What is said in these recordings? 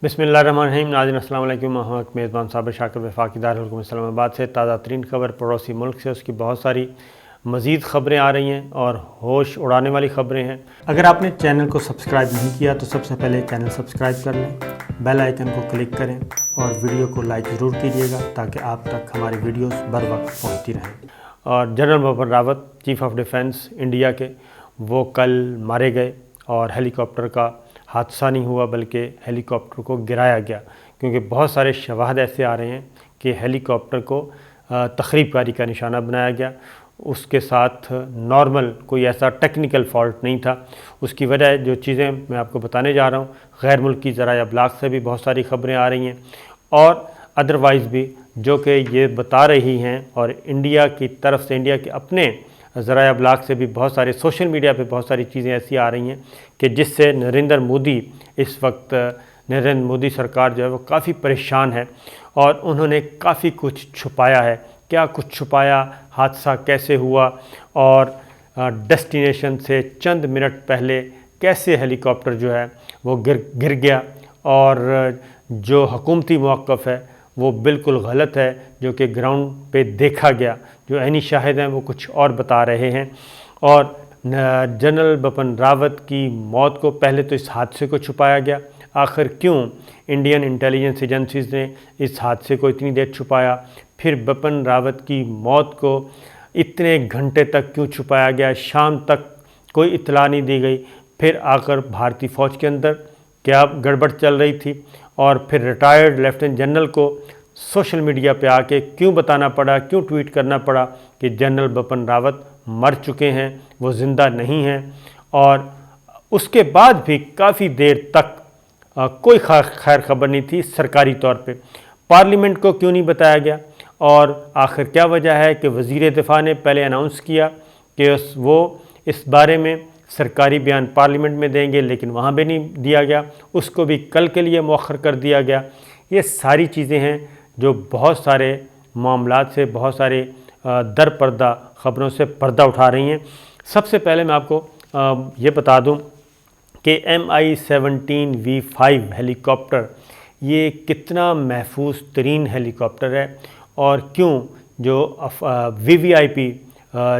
बिस्मिल्लाहिर्रहमानिर्रहीम। नाज़रीन अस्सलाम वालेकुम। मैं हूं मेज़बान साबिर शाकिर वफाकी दारुल इस्लामाबाद से। ताज़ा तरीन खबर पड़ोसी मुल्क से, उसकी बहुत सारी मज़ीद ख़बरें आ रही हैं और होश उड़ाने वाली ख़बरें हैं। अगर आपने चैनल को सब्सक्राइब नहीं किया तो सबसे पहले चैनल सब्सक्राइब कर लें, बेल आइकन को क्लिक करें और वीडियो को लाइक ज़रूर कीजिएगा ताकि आप तक हमारी वीडियोस बर वक्त पहुँचती रहें। और general Bipin Rawat, chief of defence India के, वो कल मारे गए और हेलीकॉप्टर का हादसा नहीं हुआ बल्कि हेलीकॉप्टर को गिराया गया, क्योंकि बहुत सारे शवाहद ऐसे आ रहे हैं कि हेलीकॉप्टर को तख़रीबकारी का निशाना बनाया गया। उसके साथ नॉर्मल कोई ऐसा टेक्निकल फॉल्ट नहीं था। उसकी वजह जो चीज़ें मैं आपको बताने जा रहा हूँ, गैर मुल्की ज़राए अबलाग से भी बहुत सारी ख़बरें आ रही हैं और अदरवाइज़ भी जो कि ये बता रही हैं, और इंडिया की तरफ से, इंडिया के अपने ज़राए अबलाग से भी बहुत सारे, सोशल मीडिया पे बहुत सारी चीज़ें ऐसी आ रही हैं कि जिससे नरेंद्र मोदी, इस वक्त नरेंद्र मोदी सरकार जो है वो काफ़ी परेशान है और उन्होंने काफ़ी कुछ छुपाया है। क्या कुछ छुपाया, हादसा कैसे हुआ और डेस्टिनेशन से चंद मिनट पहले कैसे हेलीकॉप्टर जो है वो गिर गया, और जो हुकूमती मौक़िफ़ है वो बिल्कुल गलत है, जो कि ग्राउंड पे देखा गया। जो ऐनी शाहिद हैं वो कुछ और बता रहे हैं। और जनरल बिपिन रावत की मौत को, पहले तो इस हादसे को छुपाया गया। आखिर क्यों इंडियन इंटेलिजेंस एजेंसीज़ ने इस हादसे को इतनी देर छुपाया? फिर बिपिन रावत की मौत को इतने घंटे तक क्यों छुपाया गया? शाम तक कोई इत्तला नहीं दी गई। फिर आकर भारतीय फ़ौज के अंदर क्या गड़बड़ चल रही थी? और फिर रिटायर्ड लेफ्टिनेंट जनरल को सोशल मीडिया पे आके क्यों बताना पड़ा, क्यों ट्वीट करना पड़ा कि जनरल बिपिन रावत मर चुके हैं, वो ज़िंदा नहीं हैं? और उसके बाद भी काफ़ी देर तक कोई खैर खबर नहीं थी सरकारी तौर पे। पार्लियामेंट को क्यों नहीं बताया गया? और आखिर क्या वजह है कि वज़ीर दिफा ने पहले अनाउंस किया कि वो इस बारे में सरकारी बयान पार्लियामेंट में देंगे, लेकिन वहाँ भी नहीं दिया गया, उसको भी कल के लिए मौखर कर दिया गया। ये सारी चीज़ें हैं जो बहुत सारे मामलात से, बहुत सारे दर पर्दा ख़बरों से पर्दा उठा रही हैं। सबसे पहले मैं आपको ये बता दूं कि MI-17V5 हेलीकॉप्टर ये कितना महफूज तरीन हेलीकॉप्टर है और क्यों जो VVIP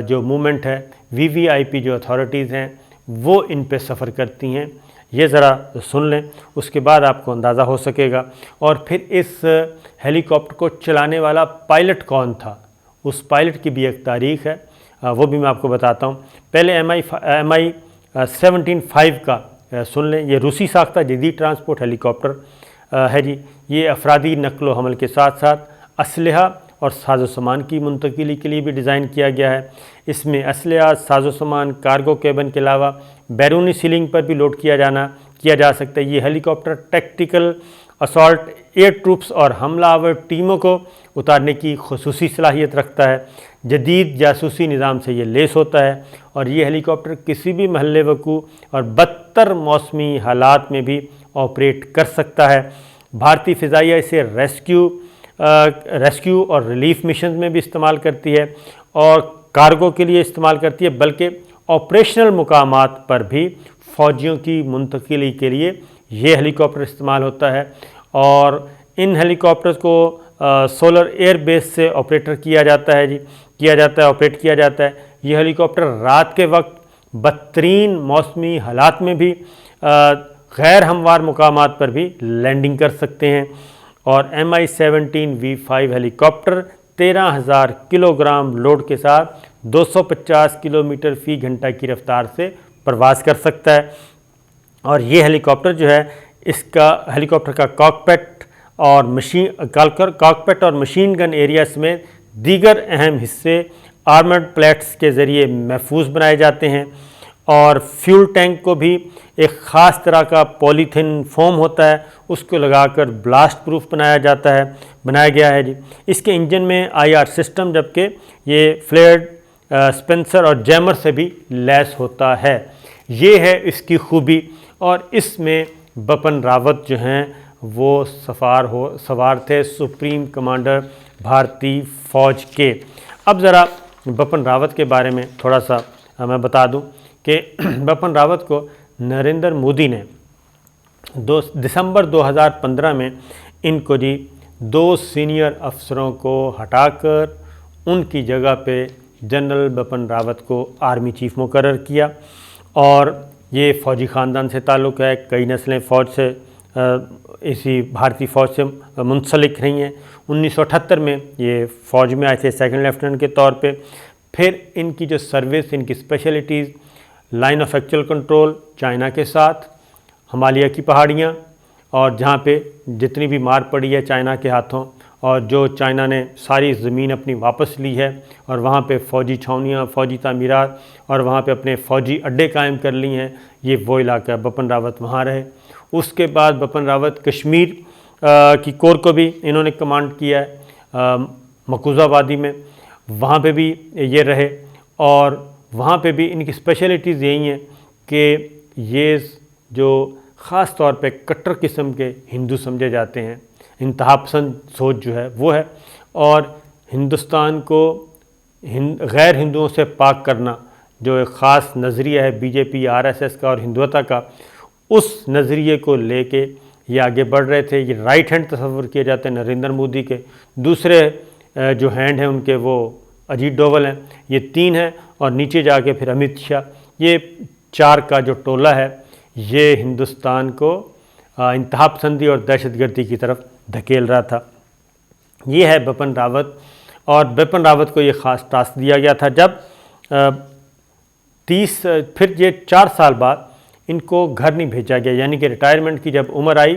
जो मूवमेंट है, VVIP जो अथॉरिटीज़ हैं वो इन पे सफ़र करती हैं। ये ज़रा सुन लें, उसके बाद आपको अंदाज़ा हो सकेगा। और फिर इस हेलीकॉप्टर को चलाने वाला पायलट कौन था, उस पायलट की भी एक तारीख़ है, वो भी मैं आपको बताता हूँ। पहले MI-17V5 का सुन लें। ये रूसी साख्ता जदीद ट्रांसपोर्ट हेलीकॉप्टर है जी। ये अफरादी नकलो हमल के साथ साथ असलहा और साजो सामान की मुंतकिली के लिए भी डिज़ाइन किया गया है। इसमें असलहा, साजो सामान, कार्गो केबिन के अलावा बैरूनी सीलिंग पर भी लोड किया जा सकता है। ये helicopter tactical assault air troops और हमलावर टीमों को उतारने की खुसूसी सलाहियत रखता है। जदीद जासूसी निज़ाम से ये लेस होता है और ये हेलीकॉप्टर किसी भी महल्ले वकू और बदतर मौसमी हालात में भी ऑपरेट कर सकता है। भारतीय फ़िज़ाइया इसे रेस्क्यू और रिलीफ मिशन में भी इस्तेमाल करती है और कार्गो के लिए इस्तेमाल करती है, बल्कि ऑपरेशनल मुकामात पर भी फ़ौजियों की मुंतकिली के लिए ये हेलीकॉप्टर इस्तेमाल होता है। और इन हेलीकॉप्टर्स को सोलर एयर बेस से ऑपरेट किया जाता है। ये हेलीकॉप्टर रात के वक्त बदतरीन मौसमी हालात में भी गैर हमवार मुकामात पर भी लैंडिंग कर सकते हैं। और MI-17V5 हेलीकॉप्टर 13,000 किलोग्राम लोड के साथ 250 किलोमीटर फ़ी घंटा की रफ्तार से प्रवास कर सकता है। और ये हेलीकॉप्टर जो है, इसका हेलीकॉप्टर का कॉकपिट और मशीन गन एरिया समेत दीगर अहम हिस्से आर्मर्ड प्लेट्स के ज़रिए महफूज बनाए जाते हैं। और फ्यूल टैंक को भी एक ख़ास तरह का पॉलीथीन फोम होता है, उसको लगाकर ब्लास्ट प्रूफ बनाया गया है जी। इसके इंजन में IR सिस्टम, जबकि ये फ्लेयर्ड स्पेंसर और जैमर से भी लैस होता है। ये है इसकी खूबी। और इसमें बिपिन रावत जो हैं वो सवार थे, सुप्रीम कमांडर भारतीय फ़ौज के। अब ज़रा बिपिन रावत के बारे में थोड़ा सा मैं बता दूं कि बिपिन रावत को नरेंद्र मोदी ने दिसंबर 2015 में इनको जी 2 सीनियर अफसरों को हटाकर उनकी जगह पे जनरल बिपिन रावत को आर्मी चीफ मुकर्रर किया। और ये फ़ौजी ख़ानदान से ताल्लुक़ है, कई नस्लें फ़ौज से इसी भारतीय फ़ौज से मुंसलिक रही हैं। 1978 में ये फ़ौज में आए थे सेकंड लेफ्टिनेंट के तौर पे। फिर इनकी जो सर्विस, इनकी specialities, line of actual control China के साथ, हिमालय की पहाड़ियाँ, और जहाँ पे जितनी भी मार पड़ी है चाइना के हाथों, और जो चाइना ने सारी ज़मीन अपनी वापस ली है और वहाँ पे फ़ौजी छावनियाँ, फ़ौजी तामीरात और वहाँ पे अपने फ़ौजी अड्डे कायम कर ली हैं, ये वो इलाका बिपिन रावत वहाँ रहे। उसके बाद बिपिन रावत कश्मीर की कोर को भी इन्होंने कमांड किया है, मकूज़ा वादी में, वहाँ पे भी ये रहे। और वहाँ पे भी इनकी स्पेशलिटीज़ यही हैं कि ये जो ख़ास तौर पे कट्टर किस्म के हिंदू समझे जाते हैं, इंतहा पसंद सोच जो है वो है, और हिंदुस्तान को गैर हिंदुओं से पाक करना जो एक ख़ास नज़रिया है बीजेपी, आरएसएस का और हिंदुत्व का, उस नज़रिए को लेके ये आगे बढ़ रहे थे। ये राइट हैंड तस्वर किए जाते हैं नरेंद्र मोदी के, दूसरे जो हैंड हैं उनके वो अजीत डोवल हैं, ये 3 हैं, और नीचे जाके फिर अमित शाह। ये 4 का जो टोला है ये हिंदुस्तान को इंतहा पसंदी और दहशतगर्दी की तरफ धकेल रहा था। ये है बिपिन रावत। और बिपिन रावत को ये ख़ास टास्क दिया गया था जब फिर ये 4 साल बाद इनको घर नहीं भेजा गया, यानी कि रिटायरमेंट की जब उम्र आई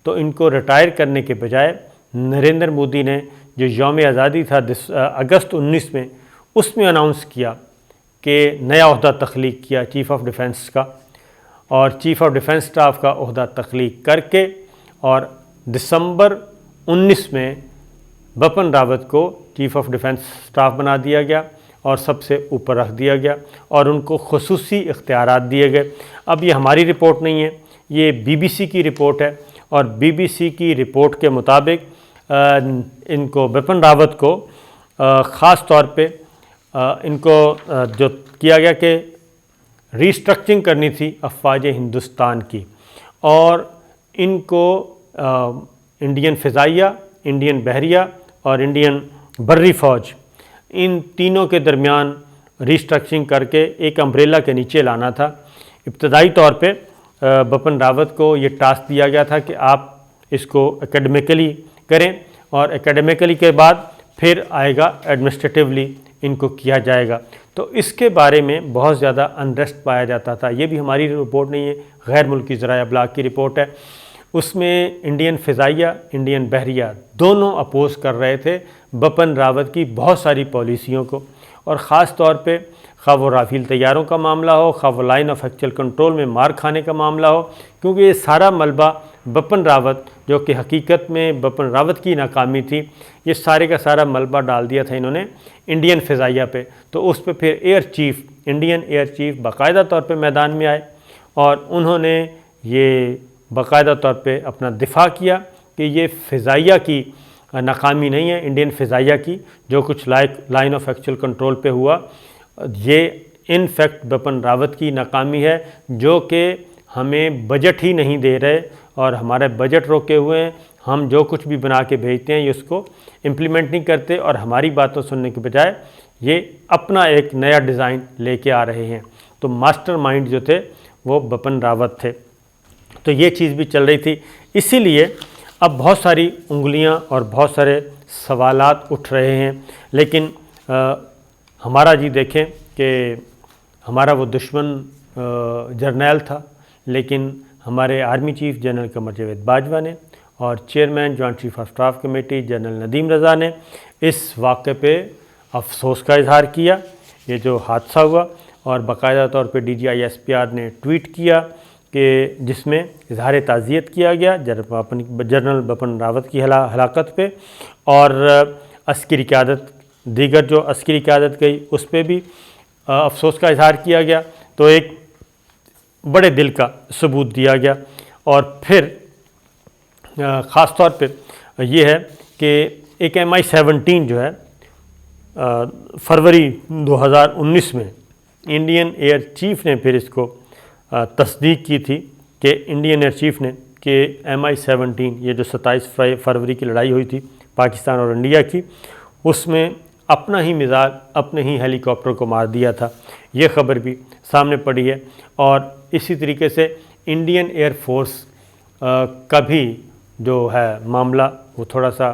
तो इनको रिटायर करने के बजाय नरेंद्र मोदी ने जो यौम आज़ादी था अगस्त 19 में, उसमें अनाउंस किया कि नया ओहदा तख्लीक किया चीफ़ ऑफ डिफेंस का, और चीफ़ ऑफ डिफेंस स्टाफ का ओहदा तख्लीक करके और दिसंबर 19 में बिपिन रावत को चीफ़ ऑफ डिफेंस स्टाफ बना दिया गया और सबसे ऊपर रख दिया गया और उनको खुसूसी इख्तियारात दिए गए। अब ये हमारी रिपोर्ट नहीं है, ये बीबीसी की रिपोर्ट है, और बीबीसी की रिपोर्ट के मुताबिक इनको बिपिन रावत को ख़ास तौर पे इनको जो किया गया कि रीस्ट्रक्चरिंग करनी थी अफ़वाज हिंदुस्तान की, और इनको इंडियन फ़िज़ाइया, इंडियन बहरिया और इंडियन बर्री फ़ौज, इन तीनों के दरमियान रीस्ट्रक्चरिंग करके एक अम्ब्रेला के नीचे लाना था। इब्तदाई तौर पे बिपिन रावत को ये टास्क दिया गया था कि आप इसको एकेडमिकली करें, और एकेडमिकली के बाद फिर आएगा एडमिनिस्ट्रेटिवली इनको किया जाएगा। तो इसके बारे में बहुत ज़्यादा अनरेस्ट पाया जाता था। ये भी हमारी रिपोर्ट नहीं है, गैर मुल्की ज़राया अबलाग की रिपोर्ट है। उसमें इंडियन फ़िज़ाइया, इंडियन बहरिया दोनों अपोज़ कर रहे थे बिपिन रावत की बहुत सारी पॉलिसियों को, और ख़ास तौर पे खा वो राफेल तैयारों का मामला हो, खा वो लाइन ऑफ एक्चुअल कंट्रोल में मार खाने का मामला हो, क्योंकि ये सारा मलबा बिपिन रावत, जो कि हकीकत में बिपिन रावत की नाकामी थी, ये सारे का सारा मलबा डाल दिया था इन्होंने इंडियन फ़िज़ाइया पे। तो उस पर फिर air chief, Indian air chief बाकायदा तौर पे मैदान में आए और उन्होंने ये बाकायदा तौर पे अपना दिफा किया कि ये फ़िज़ाइया की नाकामी नहीं है, इंडियन फ़िज़ाइया की जो कुछ लाइन ऑफ एक्चुअल कंट्रोल पे हुआ, ये इन फैक्ट बिपिन रावत की नाकामी है, जो कि हमें बजट ही नहीं दे रहे और हमारे बजट रोके हुए हैं। हम जो कुछ भी बना के भेजते हैं ये उसको इम्प्लीमेंट नहीं करते, और हमारी बातों सुनने के बजाय ये अपना एक नया डिज़ाइन लेके आ रहे हैं। तो मास्टरमाइंड जो थे वो बिपिन रावत थे। तो ये चीज़ भी चल रही थी। इसीलिए अब बहुत सारी उंगलियां और बहुत सारे सवालात उठ रहे हैं। लेकिन हमारा जी देखें कि हमारा वो दुश्मन जर्नैल था, लेकिन हमारे army chief general Qamar Javed Bajwa ने और chairman joint chief of staff committee general Nadeem Raza ने इस वाक़े पे अफसोस का इजहार किया, ये जो हादसा हुआ, और बाकायदा तौर पे DGI-SPR ने ट्वीट किया कि जिसमें इजहार ताज़ियत किया गया जनरल बिपिन रावत की हलाकत पे, और अस्करी क़यादत, दीगर जो अस्करी क़यादत गई उस पर भी अफसोस का इजहार किया गया। तो एक बड़े दिल का सबूत दिया गया। और फिर ख़ास तौर पे ये है कि एक MI-17 जो है फरवरी 2019 में इंडियन एयर चीफ़ ने फिर इसको तस्दीक की थी कि इंडियन एयर चीफ़ ने کہ MI-17 یہ جو 27 فروری کی لڑائی ہوئی تھی پاکستان اور انڈیا کی، اس میں اپنا ہی میزائل اپنے ہی ہیلی کاپٹر کو مار دیا تھا، یہ خبر بھی سامنے پڑی ہے۔ اور اسی طریقے سے انڈین ایئر فورس کا بھی جو ہے معاملہ وہ تھوڑا سا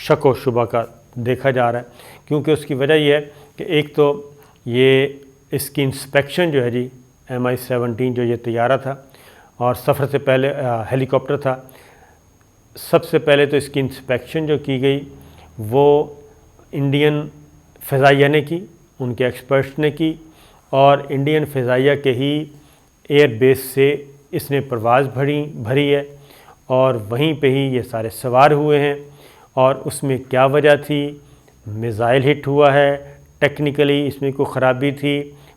شک و شبہ کا دیکھا جا رہا ہے، کیونکہ اس کی وجہ یہ ہے کہ ایک تو یہ اس کی انسپیکشن جو ہے جی MI-17 جو یہ طیارہ تھا اور سفر سے پہلے ہیلی کاپٹر تھا، سب سے پہلے تو اس کی انسپیکشن جو کی گئی وہ انڈین فضائیہ نے کی، ان کے ایکسپرٹس نے کی، اور انڈین فضائیہ کے ہی ایئر بیس سے اس نے پرواز بھری ہے، اور وہیں پہ ہی یہ سارے سوار ہوئے ہیں۔ اور اس میں کیا وجہ تھی؟ میزائل ہٹ ہوا ہے، ٹیکنیکلی اس میں کوئی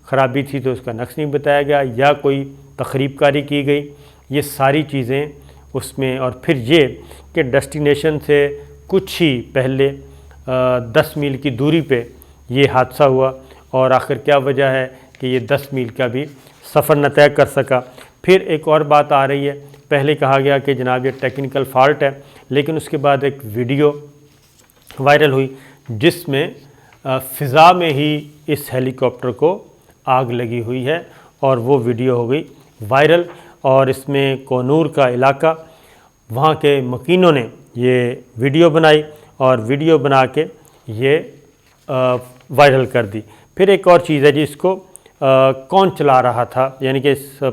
خرابی تھی تو اس کا نقص نہیں بتایا گیا، یا کوئی تخریب کاری کی گئی، یہ ساری چیزیں اس میں۔ اور پھر یہ کہ ڈیسٹینیشن سے کچھ ہی پہلے 10 میل کی دوری پہ یہ حادثہ ہوا، اور آخر کیا وجہ ہے کہ یہ 10 میل کا بھی سفر نہ طے کر سکا۔ پھر ایک اور بات آ رہی ہے، پہلے کہا گیا کہ جناب یہ ٹیکنیکل فالٹ ہے، لیکن اس کے بعد ایک ویڈیو وائرل ہوئی جس میں فضا میں ہی اس ہیلی کاپٹر کو آگ لگی ہوئی ہے، اور وہ ویڈیو ہو گئی وائرل۔ اور اس میں کونور کا علاقہ، وہاں کے مکینوں نے یہ ویڈیو بنائی اور ویڈیو بنا کے یہ وائرل کر دی۔ پھر ایک اور چیز ہے جی، اس کو کون چلا رہا تھا، یعنی کہ اس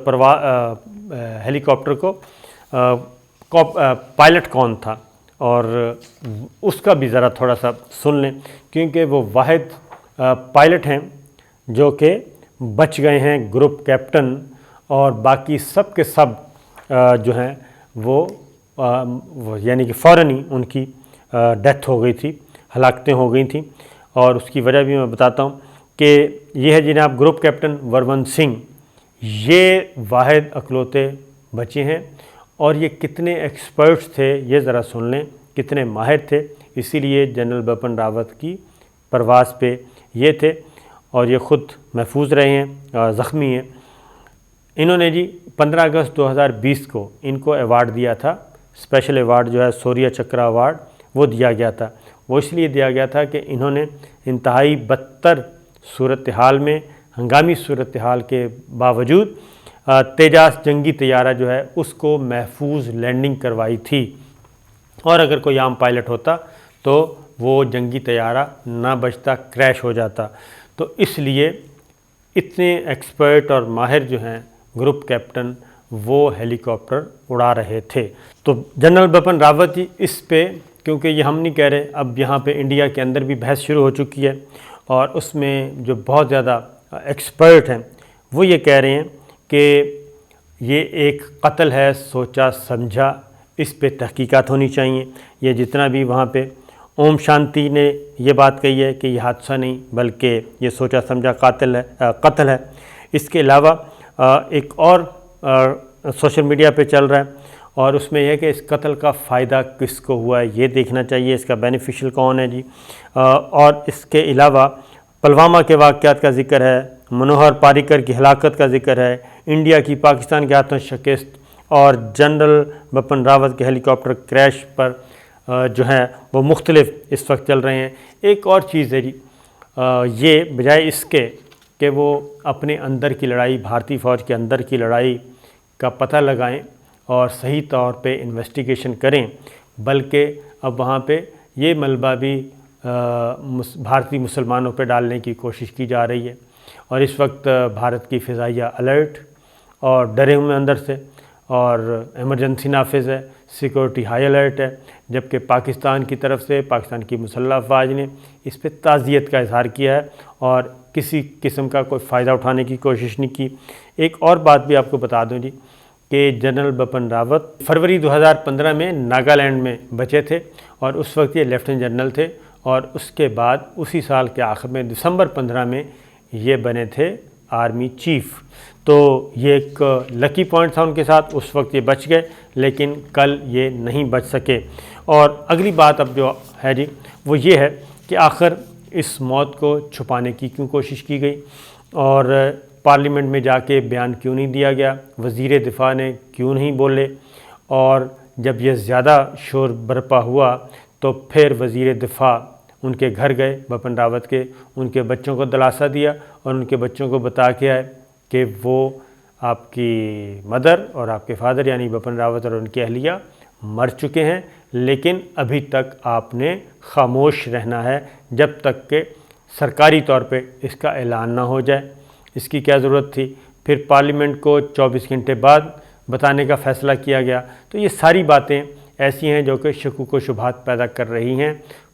ہیلی کاپٹر کو پائلٹ کون تھا، اور اس کا بھی ذرا تھوڑا سا سن لیں، کیونکہ وہ واحد پائلٹ ہیں جو کہ بچ گئے ہیں، گروپ کیپٹن، اور باقی سب کے سب جو ہیں وہ یعنی کہ فوراً ہی ان کی ڈیتھ ہو گئی تھی، ہلاکتیں ہو گئی تھیں۔ اور اس کی وجہ بھی میں بتاتا ہوں کہ یہ ہے جناب گروپ کیپٹن ورون سنگھ، یہ واحد اکلوتے بچے ہیں، اور یہ کتنے ایکسپرٹس تھے یہ ذرا سن لیں، کتنے ماہر تھے، اسی لیے جنرل بپن راوت کی پرواز پہ یہ تھے، اور یہ خود محفوظ رہے ہیں، زخمی ہیں۔ انہوں نے جی 15 اگست 2020 کو ان کو ایوارڈ دیا تھا، اسپیشل ایوارڈ جو ہے سوریہ چکرا ایوارڈ، وہ دیا گیا تھا۔ وہ اس لیے دیا گیا تھا کہ انہوں نے انتہائی بدتر صورتحال میں، ہنگامی صورتحال کے باوجود تیجاس جنگی طیارہ جو ہے اس کو محفوظ لینڈنگ کروائی تھی، اور اگر کوئی عام پائلٹ ہوتا تو وہ جنگی طیارہ نہ بچتا، کریش ہو جاتا۔ تو اس لیے اتنے ایکسپرٹ اور ماہر جو ہیں گروپ کیپٹن، وہ ہیلی کاپٹر اڑا رہے تھے۔ تو جنرل بپن راوت جی اس پہ، کیونکہ یہ ہم نہیں کہہ رہے، اب یہاں پہ انڈیا کے اندر بھی بحث شروع ہو چکی ہے، اور اس میں جو بہت زیادہ ایکسپرٹ ہیں وہ یہ کہہ رہے ہیں کہ یہ ایک قتل ہے سوچا سمجھا، اس پہ تحقیقات ہونی چاہیے۔ یہ جتنا بھی وہاں پہ اوم شانتی نے یہ بات کہی ہے کہ یہ حادثہ نہیں بلکہ یہ سوچا سمجھا قتل ہے۔ اس کے علاوہ ایک اور سوشل میڈیا پہ چل رہا ہے، اور اس میں یہ ہے کہ اس قتل کا فائدہ کس کو ہوا ہے یہ دیکھنا چاہیے، اس کا بینیفیشل کون ہے جی۔ اور اس کے علاوہ پلوامہ کے واقعات کا ذکر ہے، منوہر پاریکر کی ہلاکت کا ذکر ہے، انڈیا کی پاکستان کے ہاتھوں شکست، اور جنرل بپن راوت کے ہیلی کاپٹر کریش پر جو ہیں وہ مختلف اس وقت چل رہے ہیں۔ ایک اور چیز ہے جی، یہ بجائے اس کے کہ وہ اپنے اندر کی لڑائی، بھارتی فوج کے اندر کی لڑائی کا پتہ لگائیں اور صحیح طور پہ انویسٹیگیشن کریں، بلکہ اب وہاں پہ یہ ملبہ بھی بھارتی مسلمانوں پہ ڈالنے کی کوشش کی جا رہی ہے، اور اس وقت بھارت کی فضائیہ الرٹ اور ڈرے ہوئے اندر سے، اور ایمرجنسی نافذ ہے، سیکورٹی ہائی الرٹ ہے، جبکہ پاکستان کی طرف سے پاکستان کی مسلح افواج نے اس پہ تعزیت کا اظہار کیا ہے اور کسی قسم کا کوئی فائدہ اٹھانے کی کوشش نہیں کی۔ ایک اور بات بھی آپ کو بتا دوں جی کہ جنرل بپن راوت فروری 2015 میں ناگالینڈ میں بچے تھے، اور اس وقت یہ لیفٹیننٹ جنرل تھے، اور اس کے بعد اسی سال کے آخر میں دسمبر 15 میں یہ بنے تھے آرمی چیف۔ تو یہ ایک لکی پوائنٹ تھا ان کے ساتھ، اس وقت یہ بچ گئے، لیکن کل یہ نہیں بچ سکے۔ اور اگلی بات اب جو ہے جی وہ یہ ہے کہ آخر اس موت کو چھپانے کی کیوں کوشش کی گئی، اور پارلیمنٹ میں جا کے بیان کیوں نہیں دیا گیا، وزیر دفاع نے کیوں نہیں بولے، اور جب یہ زیادہ شور برپا ہوا تو پھر وزیر دفاع ان کے گھر گئے بپن راوت کے، ان کے بچوں کو دلاسا دیا اور ان کے بچوں کو بتا کے آئے کہ وہ آپ کی مدر اور آپ کے فادر یعنی بپن راوت اور ان کی اہلیہ مر چکے ہیں، لیکن ابھی تک آپ نے خاموش رہنا ہے جب تک کہ سرکاری طور پہ اس کا اعلان نہ ہو جائے۔ اس کی کیا ضرورت تھی؟ پھر پارلیمنٹ کو 24 گھنٹے بعد بتانے کا فیصلہ کیا گیا۔ تو یہ ساری باتیں ایسی ہیں جو کہ شکوک و شبہات پیدا کر رہی ہیں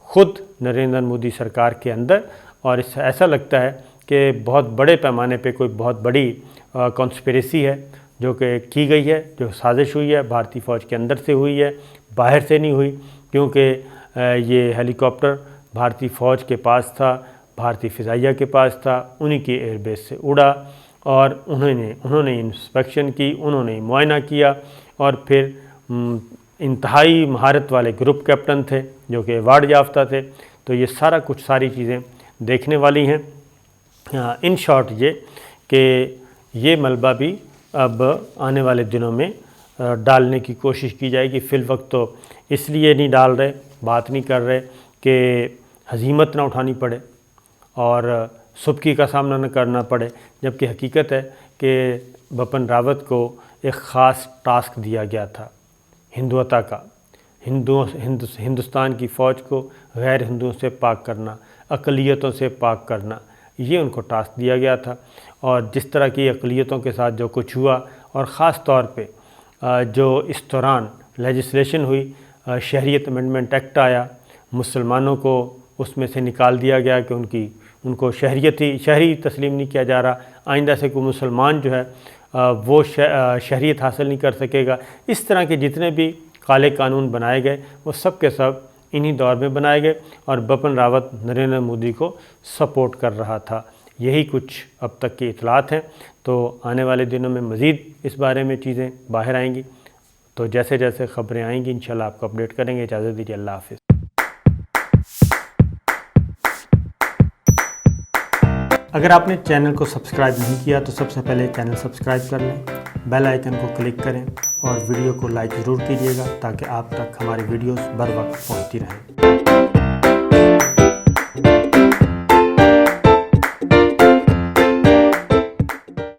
خود نریندر مودی سرکار کے اندر، اور اس سے ایسا لگتا ہے کہ بہت بڑے پیمانے پہ کوئی بہت بڑی کانسپریسی ہے جو کہ کی گئی ہے، جو سازش ہوئی ہے، بھارتی فوج کے اندر سے ہوئی ہے، باہر سے نہیں ہوئی، کیونکہ یہ ہیلی کاپٹر بھارتی فوج کے پاس تھا، بھارتی فضائیہ کے پاس تھا، انہی کی ایئر بیس سے اڑا اور انہوں نے انسپیکشن کی، انہوں نے معائنہ کیا، اور پھر انتہائی مہارت والے گروپ کیپٹن تھے جو کہ ایوارڈ یافتہ تھے۔ تو یہ ساری چیزیں دیکھنے والی ہیں۔ ان شارٹ یہ کہ یہ ملبہ بھی اب آنے والے دنوں میں ڈالنے کی کوشش کی جائے گی۔ فی الوقت تو اس لیے نہیں ڈال رہے، بات نہیں کر رہے کہ ہزیمت نہ اٹھانی پڑے اور سبکی کا سامنا نہ کرنا پڑے، جبکہ حقیقت ہے کہ بپن راوت کو ایک خاص ٹاسک دیا گیا تھا ہندوتا کا، ہندوستان کی فوج کو غیر ہندوؤں سے پاک کرنا، اقلیتوں سے پاک کرنا، یہ ان کو ٹاسک دیا گیا تھا۔ اور جس طرح کی اقلیتوں کے ساتھ جو کچھ ہوا، اور خاص طور پہ جو اس دوران لیجسلیشن ہوئی، شہریت امنڈمنٹ ایکٹ آیا، مسلمانوں کو اس میں سے نکال دیا گیا کہ ان کو شہری تسلیم نہیں کیا جا رہا، آئندہ سے کوئی مسلمان جو ہے وہ شہریت حاصل نہیں کر سکے گا۔ اس طرح کے جتنے بھی کالے قانون بنائے گئے وہ سب کے سب انہی دور میں بنائے گئے، اور بپن راوت نریندر مودی کو سپورٹ کر رہا تھا۔ یہی کچھ اب تک کی اطلاعات ہیں، تو آنے والے دنوں میں مزید اس بارے میں چیزیں باہر آئیں گی، تو جیسے جیسے خبریں آئیں گی انشاءاللہ آپ کو اپڈیٹ کریں گے۔ اجازت دیجیے، اللہ حافظ۔ اگر آپ نے چینل کو سبسکرائب نہیں کیا تو سب سے پہلے چینل سبسکرائب کر لیں، بیل آئیکن کو کلک کریں اور ویڈیو کو لائک ضرور کیجیے گا تاکہ آپ تک ہماری ویڈیوز بر وقت پہنچتی رہیں۔